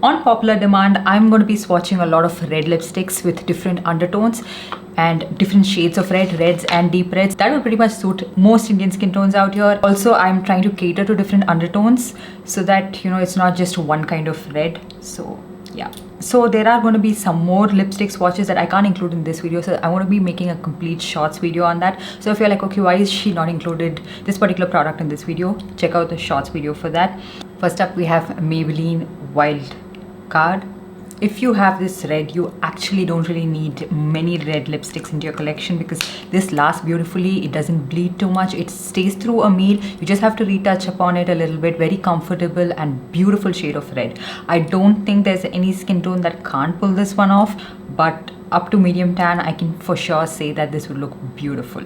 On popular demand, I'm going to be swatching a lot of red lipsticks with different undertones and different shades of red, reds and deep reds. That will pretty much suit most Indian skin tones out here. Also, I'm trying to cater to different undertones so that, you know, it's not just one kind of red. So yeah. So there are going to be some more lipstick swatches that I can't include in this video. So I want to be making a complete shorts video on that. So if you're like, okay, why is she not included this particular product in this video? Check out the shorts video for that. First up, we have Maybelline Wild Card. If you have this red, you actually don't really need many red lipsticks into your collection because this lasts beautifully. It doesn't bleed too much. It stays through a meal. You just have to retouch upon it a little bit. Very comfortable and beautiful shade of red. I don't think there's any skin tone that can't pull this one off, but up to medium tan, I can for sure say that this would look beautiful.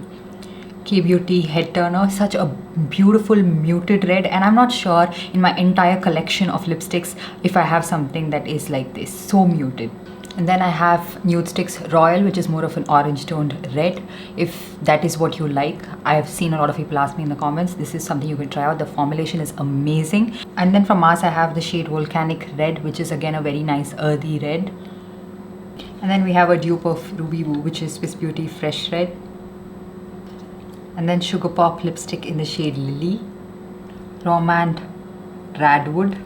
K-Beauty Head Turner, such a beautiful muted red, and I'm not sure in my entire collection of lipsticks if I have something that is like this, so muted. And then I have Nudestix Royal, which is more of an orange toned red. If that is what you like, I have seen a lot of people ask me in the comments. This is something you can try out. The formulation is amazing. And then from Mars, I have the shade Volcanic Red, which is again a very nice earthy red. And then we have a dupe of Ruby Woo, which is Swiss Beauty Fresh Red. And then Sugar Pop lipstick in the shade Lily. Romand Radwood.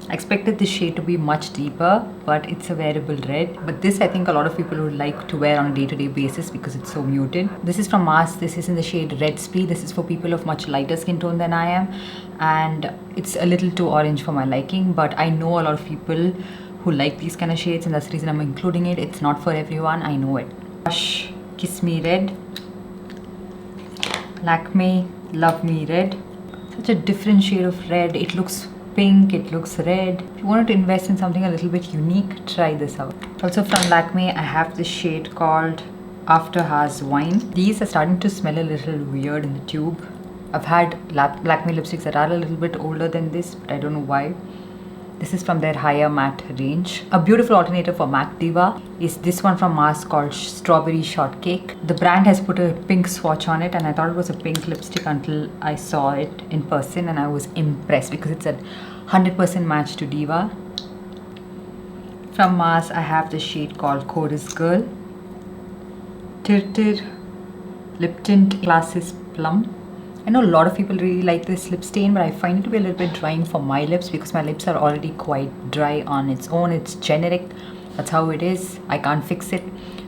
I expected this shade to be much deeper, but it's a wearable red. But this I think a lot of people would like to wear on a day-to-day basis because it's so muted. This is from Mars. This is in the shade Red Spree. This is for people of much lighter skin tone than I am. And it's a little too orange for my liking, but I know a lot of people who like these kind of shades, and that's the reason I'm including it. It's not for everyone, I know it. Plush Kiss Me Red. Lakme Love Me Red. Such a different shade of red. It looks pink, it looks red. If you wanted to invest in something a little bit unique, try this out. Also from Lakme, I have this shade called After Hours Wine. These are starting to smell a little weird in the tube. I've had Lakme lipsticks that are a little bit older than this, but I don't know why. This is from their higher matte range. A beautiful alternative for Matte Diva is this one from Mars called Strawberry Shortcake. The brand has put a pink swatch on it, and I thought it was a pink lipstick until I saw it in person, and I was impressed because it's a 100% match to Diva. From Mars, I have the shade called Chorus Girl. Tir Lip Tint Glasses Plum. I know a lot of people really like this lip stain, but I find it to be a little bit drying for my lips because my lips are already quite dry on its own. It's generic. That's how it is. I can't fix it.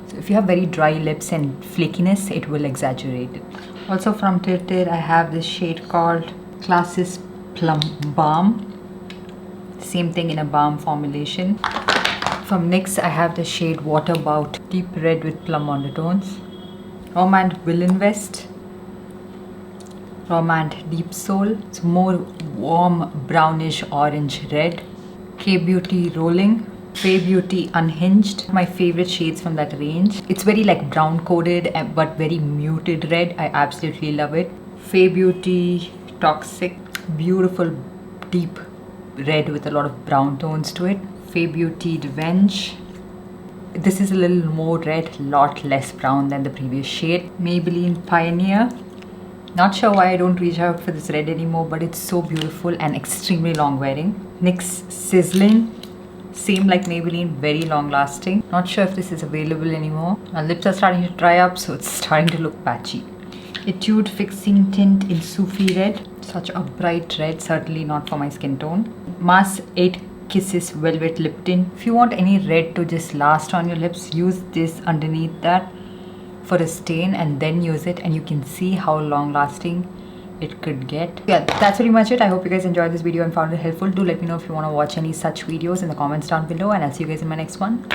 So if you have very dry lips and flakiness, it will exaggerate it. Also from Tir, I have this shade called Glasses Plum Balm. Same thing in a balm formulation. From NYX, I have the shade Water Bout Deep Red with Plum Undertones. Romand Will Invest. Romand Deep Soul. It's more warm brownish orange red. K-Beauty Rolling. Fae Beauty Unhinged. My favorite shades from that range. It's very like brown coded but very muted red. I absolutely love it. Fae Beauty Toxic. Beautiful deep red with a lot of brown tones to it. Fae Beauty Revenge. This is a little more red, lot less brown than the previous shade. Maybelline Pioneer. Not sure why I don't reach out for this red anymore, but it's so beautiful and extremely long wearing. NYX Sizzling. Same like Maybelline, very long lasting. Not sure if this is available anymore. My lips are starting to dry up, so it's starting to look patchy. Etude Fixing Tint in Sufi Red. Such a bright red, certainly not for my skin tone. Mars 8 Kisses Velvet Lip Tint. If you want any red to just last on your lips, use this underneath that for a stain and then use it, and you can see how long lasting it could get. Yeah, that's pretty much it. I hope you guys enjoyed this video and found it helpful. Do let me know if you want to watch any such videos in the comments down below, and I'll see you guys in my next one.